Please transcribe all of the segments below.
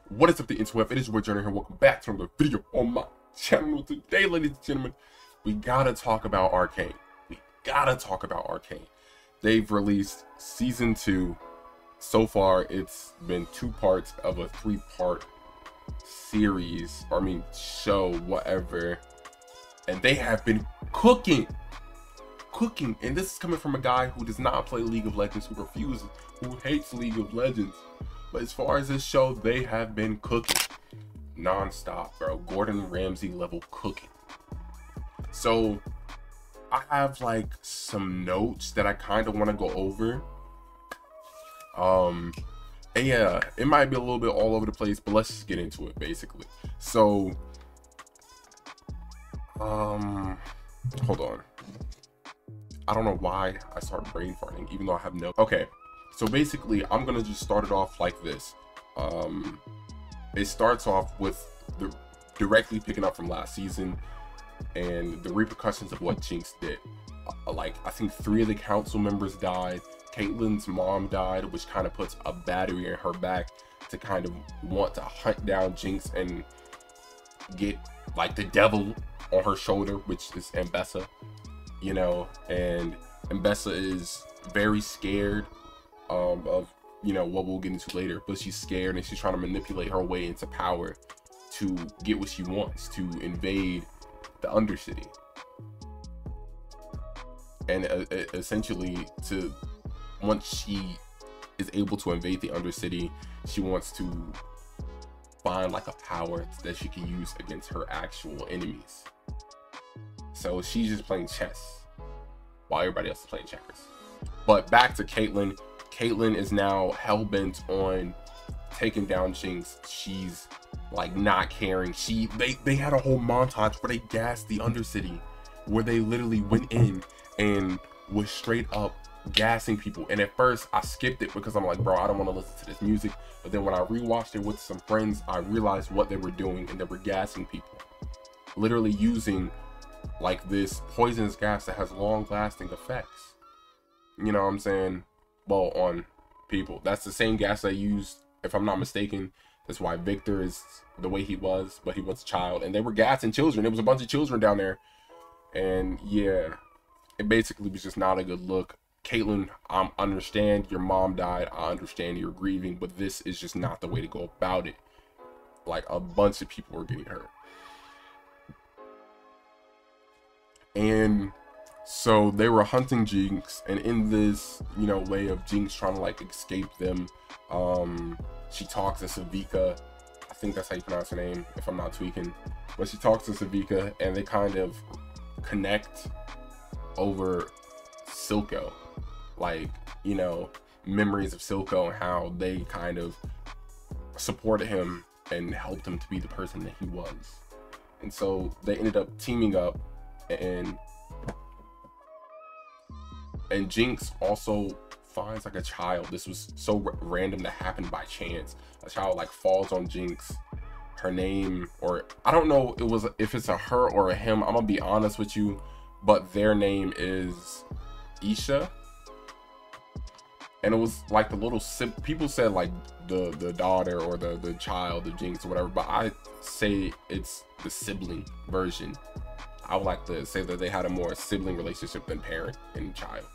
What is up, the interweb? It is your journey here. Welcome back to another video on my channel. Today, ladies and gentlemen, we gotta talk about Arcane. We gotta talk about Arcane. They've released season 2. So far, it's been 2 parts of a 3-part series, or I mean, show, whatever. And they have been cooking. And this is coming from a guy who does not play League of Legends, who refuses, who hates League of Legends. But as far as this show, they have been cooking non-stop, bro. Gordon Ramsay level cooking. So I have like some notes that I kind of want to go over. And yeah, it might be a little bit all over the place, but let's just get into it basically. So hold on. I don't know why I start brain farting, even though I have no. Okay, so basically, I'm gonna just start it off like this. It starts off with the directly picking up from last season and the repercussions of what Jinx did. Like, I think 3 of the council members died. Caitlyn's mom died, which kind of puts a battery in her back to kind of want to hunt down Jinx and get like the devil on her shoulder, which is Ambessa. You know, and Ambessa is very scared of, you know, what we'll get into later, but she's scared and she's trying to manipulate her way into power to get what she wants, to invade the Undercity. And essentially, once she is able to invade the Undercity, she wants to find like a power that she can use against her actual enemies. So she's just playing chess while everybody else is playing checkers. But back to Caitlyn. Caitlyn is now hell-bent on taking down Jinx. She's like not caring. They had a whole montage where they gassed the Undercity, where they literally went in and was straight up gassing people. And at first I skipped it because I'm like, bro, I don't want to listen to this music. But then when I rewatched it with some friends, I realized what they were doing, and they were gassing people, literally using like this poisonous gas that has long-lasting effects. You know what I'm saying? Well, on people. That's the same gas they used, if I'm not mistaken. That's why Victor is the way he was, but he was a child. And they were gassing children. There was a bunch of children down there. And yeah, it basically was just not a good look. Caitlyn, I understand your mom died. I understand you're grieving, but this is just not the way to go about it. Like, a bunch of people were getting hurt. And so they were hunting Jinx, and in this, you know, way of Jinx trying to like escape them, she talks to Savika. I think that's how you pronounce her name, if I'm not tweaking. But she talks to Savika, and they kind of connect over Silco, like, you know, memories of Silco and how they kind of supported him and helped him to be the person that he was. And so they ended up teaming up. And Jinx also finds like a child. This was so random to happen by chance. A child like falls on Jinx. Her name, or I don't know if it's a her or a him, I'm gonna be honest with you, but their name is Isha. And it was like the little people said like the daughter or the child of Jinx or whatever, but I say it's the sibling version. I would like to say that they had a more sibling relationship than parent and child.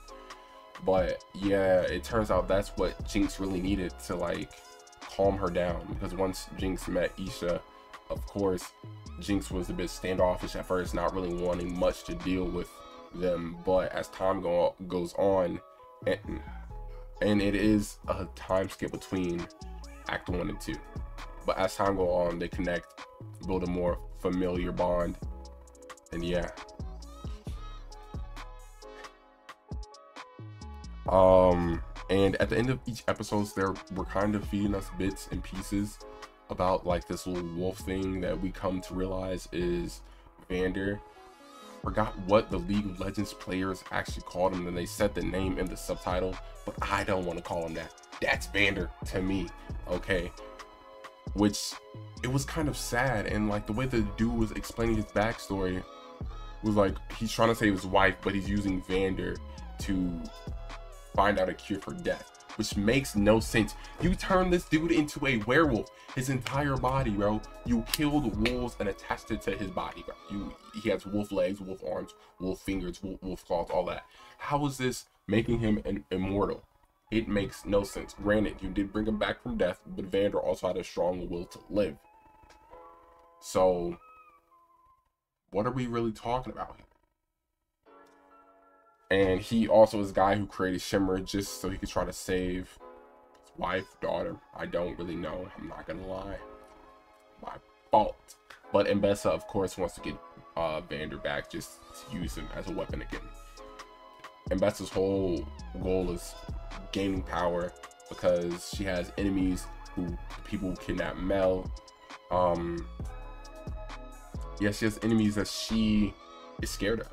But yeah, it turns out that's what Jinx really needed to like calm her down, because once Jinx met Isha, of course, Jinx was a bit standoffish at first, not really wanting much to deal with them. But as time goes on, and it is a time skip between Act 1 and 2. But as time goes on, they connect, build a more familiar bond. And yeah, and at the end of each episode, we're kind of feeding us bits and pieces about like this little wolf thing that we come to realize is Vander. Forgot what the League of Legends players actually called him, and they said the name in the subtitle, but I don't want to call him that. That's Vander to me, okay? Which, it was kind of sad, and like the way the dude was explaining his backstory was like he's trying to save his wife, but he's using Vander to find out a cure for death. which makes no sense. You turn this dude into a werewolf, his entire body, bro. You killed wolves and attached it to his body, bro. He has wolf legs, wolf arms, wolf fingers, wolf claws, all that. How is this making him an immortal? It makes no sense. Granted, you did bring him back from death, but Vander also had a strong will to live. So, what are we really talking about here? And he also is a guy who created Shimmer just so he could try to save his wife, daughter. I don't really know. I'm not gonna lie. My fault. But Mbessa, of course, wants to get Vander back just to use him as a weapon again. Mbessa's whole goal is gaining power because she has enemies who people kidnap Mel. Yeah, she has enemies that she is scared of.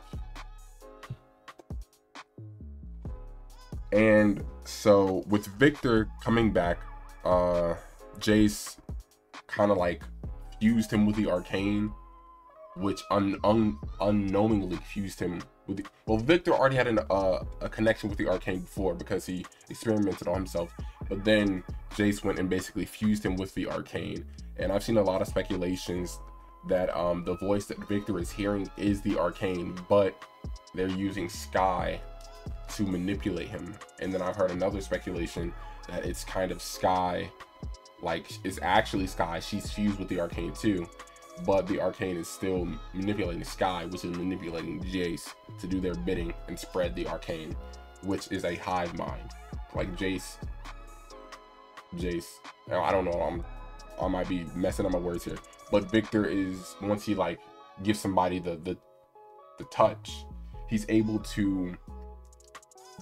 And so with Victor coming back, Jace kind of like fused him with the Arcane, which unknowingly fused him with the, well, Victor already had a connection with the Arcane before because he experimented on himself, but then Jace went and basically fused him with the Arcane. And I've seen a lot of speculations that the voice that Victor is hearing is the Arcane, but they're using Sky to manipulate him. And then I've heard another speculation that it's kind of Sky, like it's actually Sky, she's fused with the Arcane too, but the Arcane is still manipulating Sky, which is manipulating Jace to do their bidding and spread the Arcane, which is a hive mind. Like Jace, I don't know, I might be messing up my words here, but Victor is, once he like gives somebody the touch, he's able to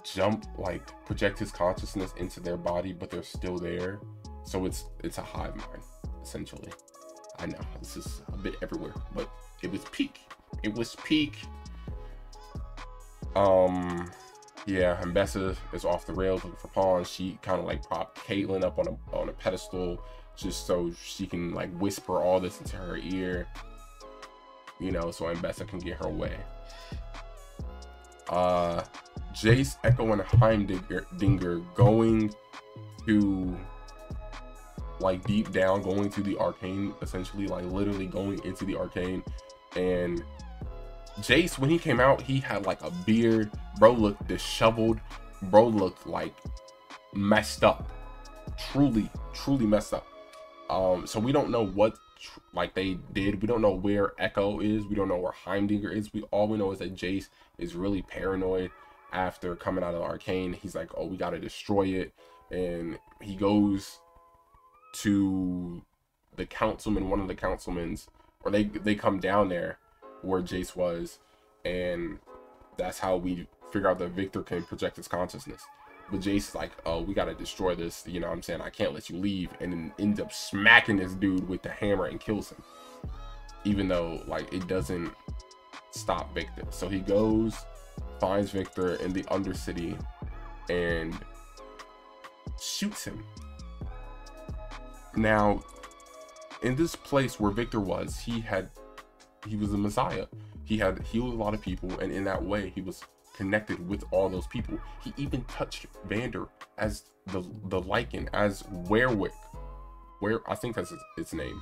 jump, like project his consciousness into their body, but they're still there. So it's a hive mind, essentially. I know this is a bit everywhere, but it was peak. It was peak. Yeah, Mbessa is off the rails looking for pawns. She kind of like propped Caitlyn up on a pedestal just so she can like whisper all this into her ear, you know, so Mbessa can get her way. Jace, Echo, and Heimdinger going to like deep down, going to the Arcane, essentially, like literally going into the Arcane. And Jace, when he came out, he had like a beard, bro looked disheveled, bro looked like messed up, truly messed up. So we don't know what like they did. We don't know where Echo is, we don't know where Heimdinger is. All we know is that Jace is really paranoid after coming out of the Arcane. He's like, oh, we gotta destroy it. And he goes to the councilman, one of the councilmen's, or they come down there where Jace was, and that's how we figure out that Victor can project his consciousness. But Jace is like, oh, we gotta destroy this, you know what I'm saying, I can't let you leave, and then ends up smacking this dude with the hammer and kills him, even though like it doesn't stop Victor. So he goes, finds Victor in the Undercity and shoots him. Now, in this place where Victor was, he was a messiah. He had healed a lot of people, and in that way, he was connected with all those people. He even touched Vander as the Lycan, as Werwick. I think that's its name.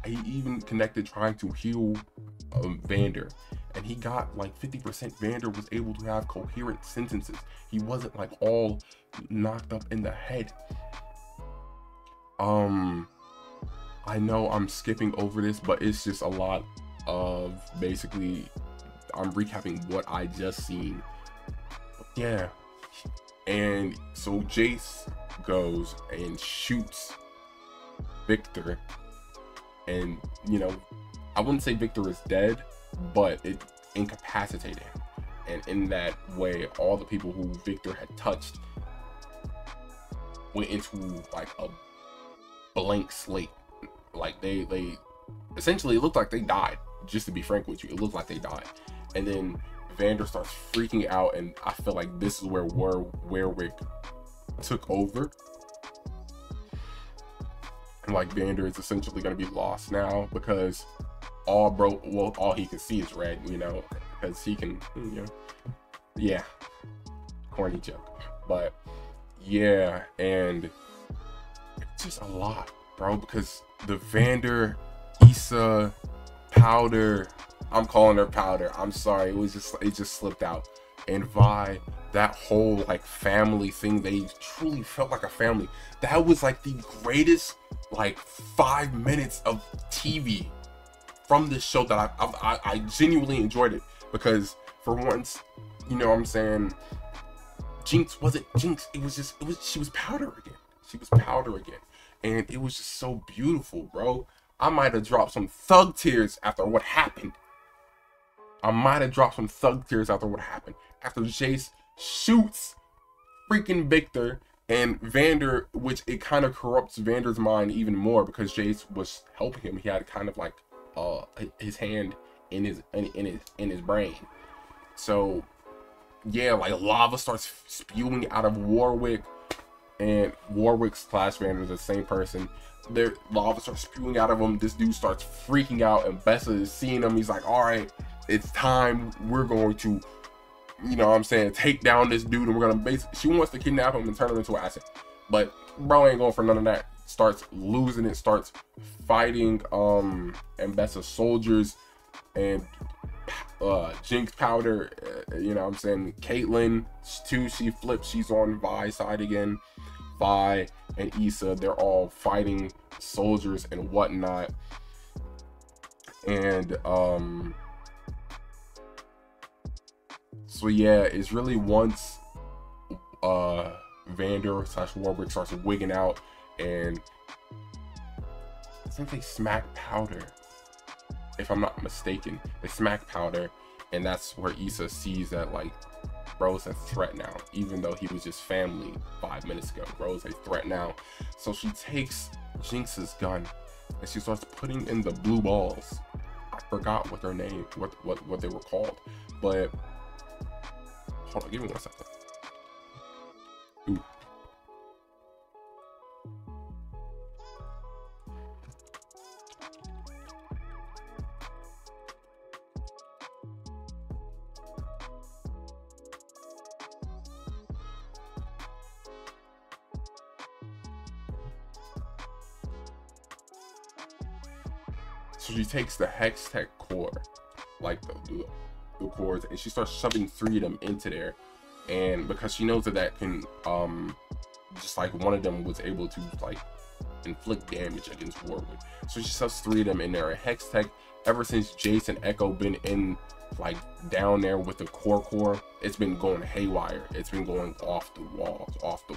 He even connected trying to heal Vander, and he got like 50%. Vander was able to have coherent sentences. He wasn't like all knocked up in the head. I know I'm skipping over this, but it's just a lot of basically I'm recapping what I just seen. Yeah. And so Jace goes and shoots Victor, and you know, I wouldn't say Victor is dead, but it incapacitated him. And in that way, all the people who Victor had touched went into like a blank slate. Like they essentially, it looked like they died. Just to be frank with you, it looked like they died. And then Vander starts freaking out, and I feel like this is where Werwick took over. And like Vander is essentially going to be lost now because all he can see is red, you know, because he can, you know, yeah, corny joke, but yeah, and it's just a lot, bro, because the Vander, Issa, Powder, I'm calling her Powder, I'm sorry, it just slipped out, and Vi, that whole like family thing, they truly felt like a family. That was like the greatest like 5 minutes of TV from this show that I genuinely enjoyed it, because for once, you know what I'm saying, Jinx wasn't Jinx, she was Powder again. She was Powder again. And it was just so beautiful, bro. I might have dropped some thug tears after what happened. After Jace shoots freaking Victor and Vander, which it kind of corrupts Vander's mind even more, because Jace was helping him. He had kind of like his hand in his brain. So yeah, like lava starts spewing out of Warwick, and Warwick slash Vander is the same person. Their lava starts spewing out of him. This dude starts freaking out, and Bessa is seeing him. He's like, all right, it's time. We're going to, you know what I'm saying, take down this dude, and we're gonna basically, she wants to kidnap him and turn him into an asset. But bro ain't going for none of that. Starts losing it, starts fighting and Bessa's soldiers, and Jinx, Powder, you know what I'm saying, Caitlyn too, she flips, she's on Vi's side again. Vi and Issa, they're all fighting soldiers and whatnot. And so yeah, it's really once Vander slash Warwick starts wigging out, and I think they smack Powder, if I'm not mistaken. They smack Powder, and that's where Issa sees that like bro's a threat now, even though he was just family 5 minutes ago. Bro's a threat now. So she takes Jinx's gun and she starts putting in the blue balls. I forgot what their name, what they were called, but hold on, give me 1 second. Ooh. So she takes the Hex Tech core, like the cores, and she starts shoving 3 of them into there. And because she knows that can, just like one of them was able to like inflict damage against Warwick. So she shoves 3 of them in there. And Hex Tech, ever since Jace and Echo been in, like down there with the core, it's been going haywire. It's been going off the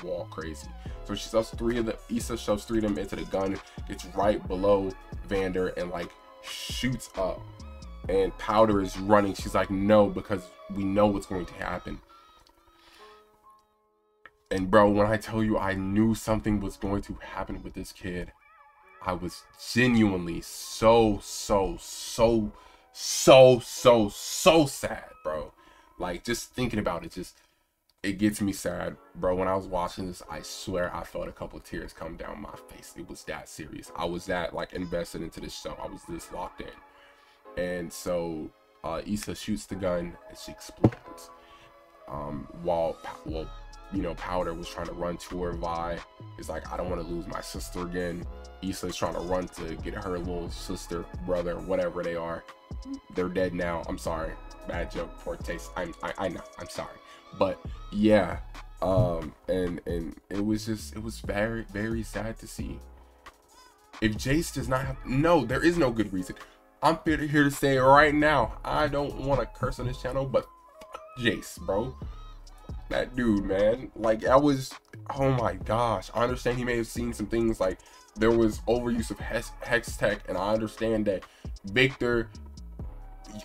wall crazy. So she shoves 3 of them, Issa shoves 3 of them into the gun, gets right below Vander and like shoots up, and Powder is running. She's like, no, because we know what's going to happen. And bro, when I tell you I knew something was going to happen with this kid, I was genuinely so sad, bro. Like just thinking about it, it gets me sad, bro. When I was watching this, I swear I felt a couple of tears come down my face. It was that serious. I was that like invested into this show. I was this locked in. And so Issa shoots the gun and she explodes. While you know, Powder was trying to run to her. Vi is like, I don't want to lose my sister again. Issa is trying to run to get her little sister, brother, whatever they are. They're dead now. I'm sorry. Bad joke, poor taste. I know. I'm sorry. But yeah, and it was very, very sad to see. If Jace does not have, no, there is no good reason. I'm here to say it right now. I don't want to curse on this channel, but fuck Jace, bro. That dude, man, like I was, oh my gosh. I understand he may have seen some things, like there was overuse of Hex Tech, and I understand that Victor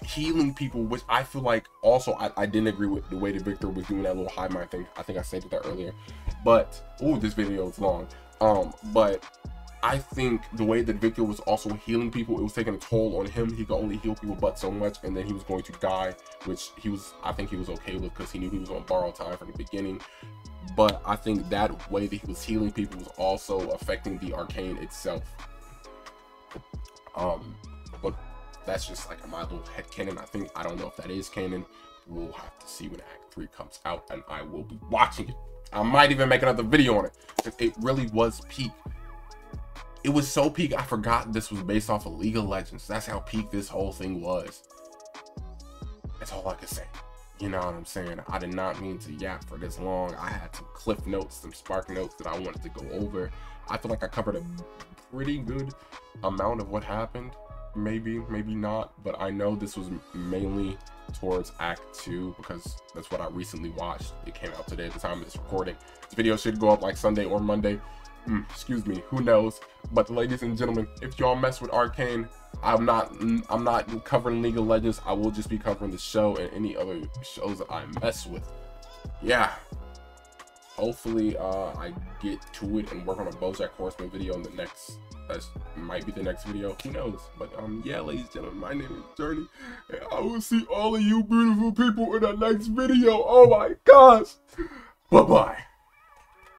healing people, which I feel like also I didn't agree with the way that Victor was doing that little hive mind thing. I think I said that earlier, but oh, this video is long. But I think the way that Victor was also healing people, it was taking a toll on him. He could only heal people but so much, and then he was going to die, which I think he was okay with, because he knew he was on borrowed time from the beginning. But I think that way that he was healing people was also affecting the Arcane itself. But that's just like my little headcanon. I don't know if that is canon. We'll have to see when Act 3 comes out, and I will be watching it. I might even make another video on it. It really was peak. It was so peak, I forgot this was based off of League of Legends. That's how peak this whole thing was. That's all I can say. You know what I'm saying? I did not mean to yap for this long. I had some cliff notes, some spark notes that I wanted to go over. I feel like I covered a pretty good amount of what happened. Maybe not, but I know this was mainly towards Act 2 because that's what I recently watched. It came out today at the time of this recording. This video should go up like Sunday or Monday. Excuse me, who knows? But ladies and gentlemen, if y'all mess with Arcane, I'm not covering League of Legends. I will just be covering the show and any other shows that I mess with. Yeah, hopefully I get to it and work on a BoJack Horseman video in the next, that might be the next video, who knows? But yeah, ladies and gentlemen, my name is Journey, and I will see all of you beautiful people in the next video. Oh my gosh, bye bye.